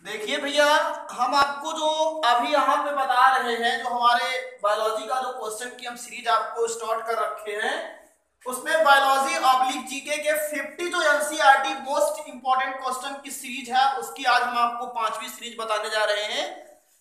देखिए भैया, हम आपको जो अभी यहाँ पे बता रहे हैं, जो हमारे बायोलॉजी का जो क्वेश्चन की हम सीरीज आपको स्टार्ट कर रखे हैं, उसमें बायोलॉजी ऑब्लिक जीके के 50 जो एनसीईआरटी मोस्ट इंपॉर्टेंट क्वेश्चन की सीरीज है, उसकी आज हम आपको 5वीं सीरीज बताने जा रहे हैं।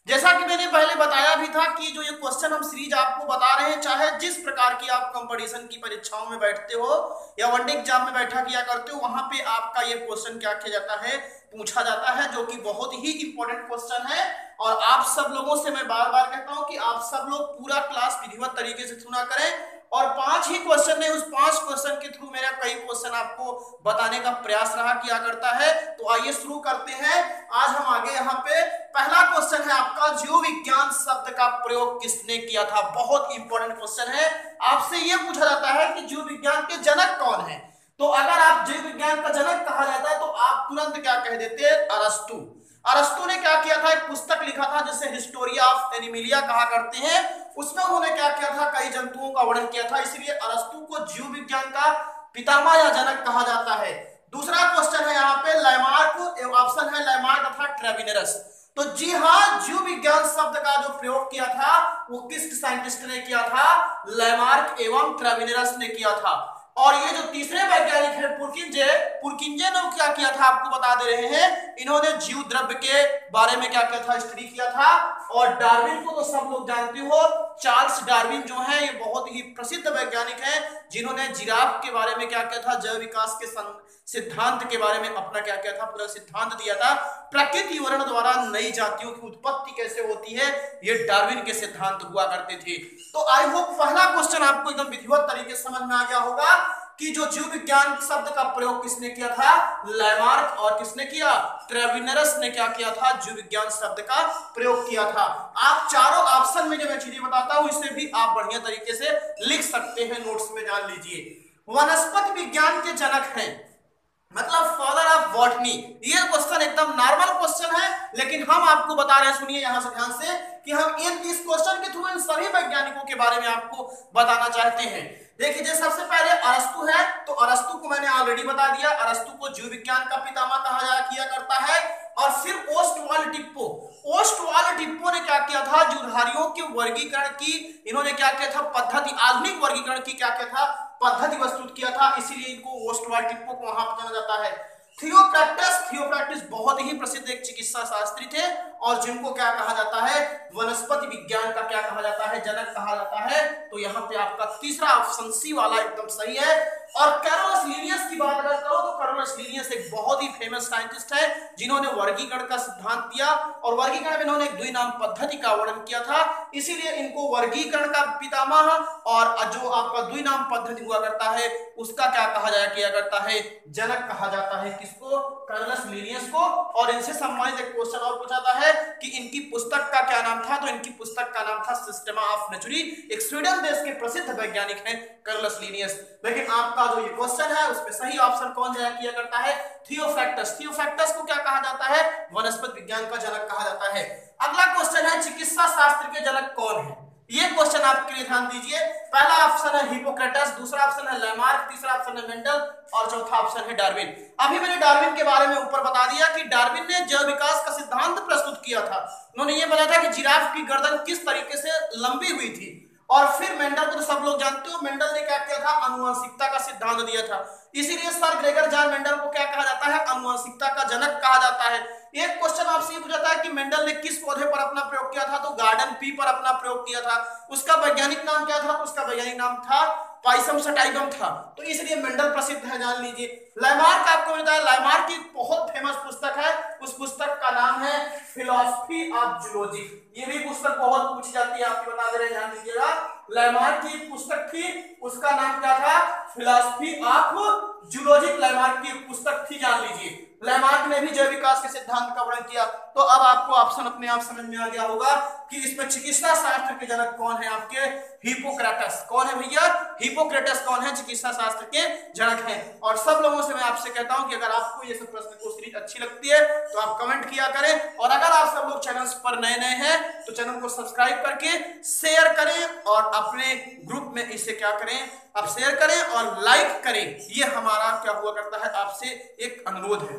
जैसा कि मैंने पहले बताया भी था कि जो ये क्वेश्चन हम सीरीज आपको बता रहे हैं, चाहे जिस प्रकार की आप कंपटीशन की परीक्षाओं में बैठते हो या वनडे एग्जाम में बैठा किया करते हो, वहां पे आपका ये क्वेश्चन क्या किया जाता है, पूछा जाता है, जो कि बहुत ही इंपॉर्टेंट क्वेश्चन है। और आप सब लोगों से मैं बार बार कहता हूं कि आप सब लोग पूरा क्लास विधिवत तरीके से सुना करें, और 5 ही क्वेश्चन नहीं, उस 5 क्वेश्चन के थ्रू मेरा कई क्वेश्चन आपको बताने का प्रयास रहा किया करता है। तो आइए शुरू करते हैं। आज हम आगे यहाँ पे पहला क्वेश्चन है आपका, जीव विज्ञान शब्द का प्रयोग किसने किया था। बहुत इंपॉर्टेंट क्वेश्चन है। आपसे यह पूछा जाता है कि जीव विज्ञान के जनक कौन है। तो अगर आप जीव विज्ञान का जनक कहा जाता है तो आप तुरंत क्या कह देते हैं, अरस्तु। अरस्तु ने क्या किया था, एक पुस्तक लिखा था जिसे हिस्टोरिया ऑफ एनिमिलिया कहा करते हैं। उसमें उन्होंने क्या किया था, कई जंतुओं का वर्णन किया था, इसलिए अरस्तु को जीव विज्ञान का पितामह या जनक कहा जाता है। दूसरा क्वेश्चन है यहाँ पे लैमार्क, ऑप्शन है लैमार्क तथा ट्रेविनेरस। तो जी हाँ, जीव विज्ञान शब्द का जो प्रयोग किया था वो किस साइंटिस्ट ने किया था, लैमार्क एवं ट्रेविनेरस ने किया था। और ये जो तीसरे वैज्ञानिक है पुरकिंजे, पुरकिंजे ने क्या किया था आपको बता दे रहे हैं, इन्होंने जीव द्रव्य के बारे में क्या किया था, स्टडी किया था। और डार्विन को तो सब लोग जानते हो, चार्ल्स डार्विन जो है ये बहुत ही प्रसिद्ध वैज्ञानिक है, जिन्होंने जिराफ के बारे में क्या किया था, जैव विकास के सिद्धांत के बारे में अपना क्या किया था, पूरा सिद्धांत दिया था। प्रकृति विवरण द्वारा नई जातियों की उत्पत्ति कैसे होती है, ये डार्विन के सिद्धांत हुआ करते थे। तो आई होप पहला क्वेश्चन आपको एकदम विधिवत तरीके से समझ में आ गया होगा कि जो जीव विज्ञान शब्द का प्रयोग किसने किया था, लैमार्क, और किसने किया, ट्रेविनेरस ने क्या किया था, जीव विज्ञान शब्द का प्रयोग किया था। आप चारों ऑप्शन में जो मैं चीजें बताता हूं, इसे भी आप बढ़िया तरीके से लिख सकते हैं, नोट्स में जान लीजिए। वनस्पति विज्ञान के जनक हैं, मतलब फादर ऑफ बॉटनी। ये क्वेश्चन एकदम नॉर्मल क्वेश्चन है, लेकिन हम आपको बता रहे हैं, सुनिए यहां से ध्यान से, कि हम इस क्वेश्चन के थ्रू इन सभी वैज्ञानिकों के बारे में आपको बताना चाहते हैं। देखिए, जो सबसे पहले अरस्तु है, तो अरस्तु को मैंने ऑलरेडी बता दिया, अरस्तु को जीव विज्ञान का पितामह कहा जा किया करता है। और फिर ओस्टवाल्ड टिप्पो ने क्या किया था, जीवधारियों के वर्गीकरण की इन्होंने क्या किया था, पद्धति, आधुनिक वर्गीकरण की क्या किया था, पद्धति प्रस्तुत किया था, इसीलिए इनको ओस्टवाल्ड टिप्पो को वहां पर जाना जाता है। थियोफ्रैक्टस बहुत ही प्रसिद्ध एक चिकित्सा शास्त्री थे, और जिनको क्या कहा जाता है, वनस्पति विज्ञान का क्या कहा जाता है, जनक कहा जाता है। तो यहाँ पे आपका तीसरा ऑप्शन सी वाला एकदम सही है। और कैरोलस लीनियस की बात अगर करो तो कैरोलस लीनियस एक बहुत ही फेमस साइंटिस्ट है, जिन्होंने वर्गीकरण का सिद्धांत दिया, और वर्गीकरण में इन्होंने एक द्विनाम पद्धति का वर्णन किया था, इसीलिए इनको वर्गीकरण का पितामह और जो आपका द्विनाम पद्धति हुआ करता है उसका क्या कहा जाया किया करता है, जनक कहा जाता है। किसको, कैरोलस लीनियस को। और इनसे संबंधित एक क्वेश्चन और पूछा जाता है कि इनकी पुस्तक का क्या नाम था, तो इनकी पुस्तक का नाम था सिस्टमा ऑफ नेचुरी। एक स्वीडन देश के प्रसिद्ध वैज्ञानिक हैं कैरोलस लीनियस। लेकिन आपका जो ये क्वेश्चन है उसमें सही ऑप्शन कौन जाया किया करता है, थियोफ्रैक्टस। थियोफ्रैक्टस को क्या कहा जाता है, वनस्पति विज्ञान का जनक कहा जाता है। अगला क्वेश्चन है, चिकित्सा शास्त्र के जनक कौन है। ये क्वेश्चन आपके लिए ध्यान दीजिए। पहला ऑप्शन है हिपोक्रेटस, दूसरा ऑप्शन है लैमार्क, तीसरा ऑप्शन है मेंडल, और चौथा ऑप्शन है डार्विन। अभी मैंने डार्विन के बारे में ऊपर बता दिया कि डार्विन ने जैव विकास का सिद्धांत प्रस्तुत किया था। उन्होंने ये बताया था कि जिराफ की गर्दन किस तरीके से लंबी हुई थी। और फिर मेंडल को तो सब लोग जानते हो, मेंडल ने क्या किया था, आनुवंशिकता का सिद्धांत दिया था, इसीलिए सर ग्रेगर जॉन मेंडल को क्या कहा जाता है, आनुवंशिकता का जनक कहा जाता है। एक क्वेश्चन आपसे ये पूछा था कि मेंडल ने किस पौधे पर अपना प्रयोग किया था, तो गार्डन पी पर अपना प्रयोग किया था। उसका वैज्ञानिक नाम क्या था, उसका वैज्ञानिक नाम था पाइसम सटाइगम था, तो इसलिए मेंडल प्रसिद्ध है, जान लीजिए। लैमार्क आपको मिलता है, लैमार्क की बहुत फेमस पुस्तक है, उस पुस्तक का नाम है फिलॉसफी ऑफ जूलॉजी। ये भी पुस्तक बहुत पूछी जाती है, आपको बता दे रहे हैं, ध्यान दीजिएगा। लैमार्क की पुस्तक थी, उसका नाम क्या था, फिलॉसफी ऑफ जूलॉजी, लैमार्क की पुस्तक थी, जान लीजिए। लैमार्क ने भी जैव विकास के सिद्धांत का वर्णन किया। तो अब आपको ऑप्शन अपने आप समझ में आ गया होगा कि इसमें चिकित्सा शास्त्र के जनक कौन है, आपके हिपोक्रेटस। कौन है भैया, हिपोक्रेटस कौन है, चिकित्सा शास्त्र के जनक हैं। और सब लोगों से मैं आपसे कहता हूं कि अगर आपको ये सब प्रश्न को सीरीज अच्छी लगती है तो आप कमेंट किया करें, और अगर आप सब लोग चैनल पर नए हैं तो चैनल को सब्सक्राइब करके शेयर करें, और अपने ग्रुप में इसे क्या करें, आप शेयर करें और लाइक करें। ये हमारा क्या हुआ करता है, आपसे एक अनुरोध है।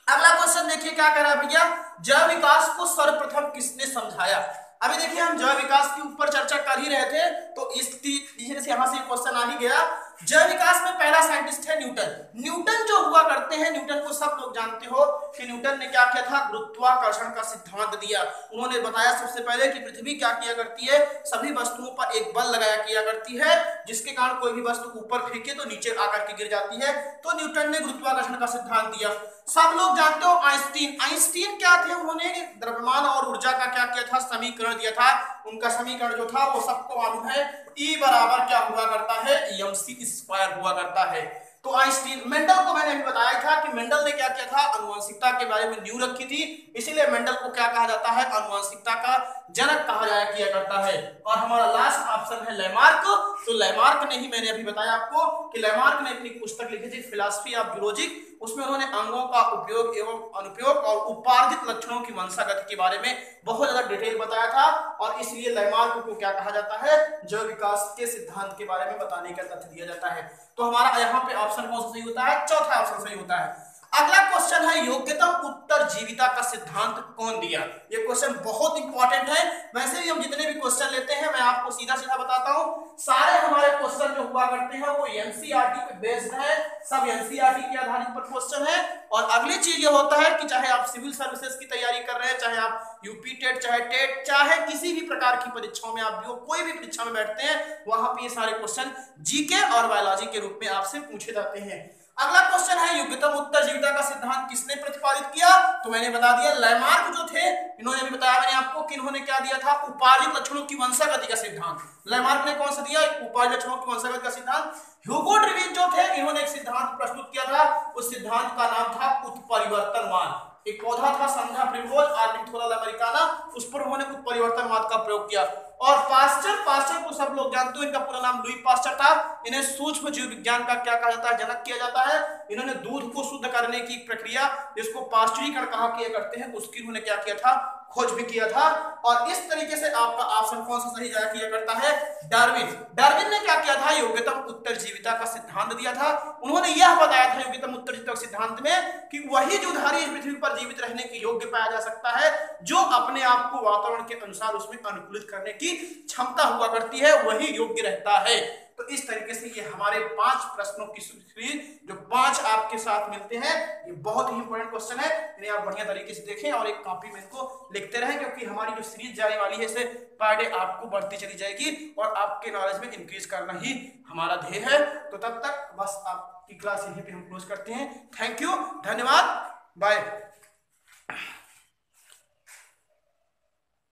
अगला क्वेश्चन देखिए क्या कह रहा है भैया, जैव विकास को सर्वप्रथम किसने समझाया। अभी देखिए हम जैव विकास के ऊपर चर्चा कर ही रहे थे, तो इस तरीके से यहां से क्वेश्चन आ ही गया। जैव विकास में पहला साइंटिस्ट है न्यूटन। न्यूटन जो हुआ करते हैं, न्यूटन को सब लोग जानते हो कि न्यूटन ने क्या किया था, गुरुत्वाकर्षण का सिद्धांत दिया। उन्होंने बताया सबसे पहले कि पृथ्वी क्या किया करती है, सभी वस्तुओं पर एक बल लगाया किया करती है, जिसके कारण कोई भी वस्तु ऊपर फेंके तो नीचे आकर के गिर जाती है। तो न्यूटन ने गुरुत्वाकर्षण का सिद्धांत दिया। सब लोग जानते हो आइंस्टीन। आइंस्टीन क्या थे, उन्होंने द्रव्यमान और ऊर्जा का क्या किया था, समीकरण दिया था। उनका समीकरण जो था वो सबको मालूम है, E बराबर क्या हुआ करता है, mc² हुआ करता है। तो आइंस्टीन। मेंडल को मैंने अभी बताया था कि मेंडल ने क्या किया था, आनुवंशिकता के बारे में न्यू रखी थी, इसीलिए मेंडल को क्या कहा जाता है, आनुवंशिकता का जनक कहा जाया किया करता है। और हमारा लास्ट ऑप्शन है लैमार्क। तो लैमार्क ने ही, मैंने अभी बताया आपको कि लैमार्क ने अपनी पुस्तक लिखी थी फिलॉसफी ऑफ जूलॉजी, उसमें उन्होंने अंगों का उपयोग एवं अनुपयोग और उपार्जित लक्षणों की वंशागति के बारे में बहुत ज्यादा डिटेल बताया था, और इसलिए लैमार्क को क्या कहा जाता है, जैव विकास के सिद्धांत के बारे में बताने का तथ्य दिया जाता है। तो हमारा यहाँ पे ऑप्शन कौन सा सही होता है, चौथा ऑप्शन सही होता है। अगला क्वेश्चन है, योग्यतम उत्तरजीविता का सिद्धांत कौन दिया। ये क्वेश्चन बहुत इंपॉर्टेंट है। वैसे भी हम जितने भी क्वेश्चन लेते हैं, मैं आपको सीधा सीधा बताता हूं, सारे हमारे क्वेश्चन जो हुआ करते हैं वो एनसीईआरटी पे बेस्ड है, सब एनसीईआरटी के आधारित पर क्वेश्चन है। और अगली चीज ये होता है कि चाहे आप सिविल सर्विसेज की तैयारी कर रहे हैं, चाहे आप यूपी टेट, चाहे टेट, चाहे किसी भी प्रकार की परीक्षाओं में आप भी हो, कोई भी परीक्षा में बैठते हैं, वहां पे ये सारे क्वेश्चन जीके और बायोलॉजी के रूप में आपसे पूछे जाते हैं। अगला क्वेश्चन है, योग्यतम उत्तरजीविता का सिद्धांत किसने प्रतिपादित किया। तो मैंने बता दिया, लैमार्क जो थे, इन्होंने भी बताया मैंने आपको कि इन्होंने क्या दिया था, उपार्जित लक्षणों की वंशागति का सिद्धांत। लैमार्क ने कौन सा दिया, उपार्जित लक्षणों की वंशागति का सिद्धांत। ह्यूगो ड्रीविज जो थे, इन्होंने एक सिद्धांत प्रस्तुत किया था, उस सिद्धांत का नाम था उत्परिवर्तनवाद। एक पौधा था संधा प्रिमरोज ऑर्निथोरल अमेरिकाना, उस पर उन्होंने उत्परिवर्तनवाद का प्रयोग किया। और पास्चर को सब लोग जानते हो, इनका पूरा नाम लुई पास्चर था। इन्हें सूक्ष्म जीव विज्ञान का क्या कहा जाता है, जनक किया जाता है। इन्होंने दूध को शुद्ध करने की प्रक्रिया, जिसको पास्चुरीकरण कहा किया करते हैं, उसकी इन्होंने क्या किया था, खोज भी किया था। और इस तरीके से आपका ऑप्शन कौन सा सही जाया किया करता है, डार्विन। डार्विन ने क्या किया था, योग्यतम उत्तरजीविता का सिद्धांत दिया था। उन्होंने यह बताया था योग्यतम उत्तरजीविता के सिद्धांत में कि वही जीवधारी इस पृथ्वी पर जीवित रहने के योग्य पाया जा सकता है जो अपने आप को वातावरण के अनुसार उसमें अनुकूलित करने की क्षमता हुआ करती है, वही योग्य रहता है। तो इस तरीके से ये हमारे 5 प्रश्नों की सीरीज जो 5 आपके साथ मिलते हैं, ये बहुत ही इंपॉर्टेंट क्वेश्चन है। इन्हें आप बढ़िया तरीके से देखें और एक कॉपी में इनको लिखते रहें, क्योंकि हमारी जो सीरीज जाने वाली है इसे पर डे आपको बढ़ती चली जाएगी और आपके नॉलेज में इंक्रीज करना ही हमारा ध्येय है। तो तब तक बस आपकी क्लास यहीं पे हम क्लोज करते हैं। थैंक यू, धन्यवाद, बाय।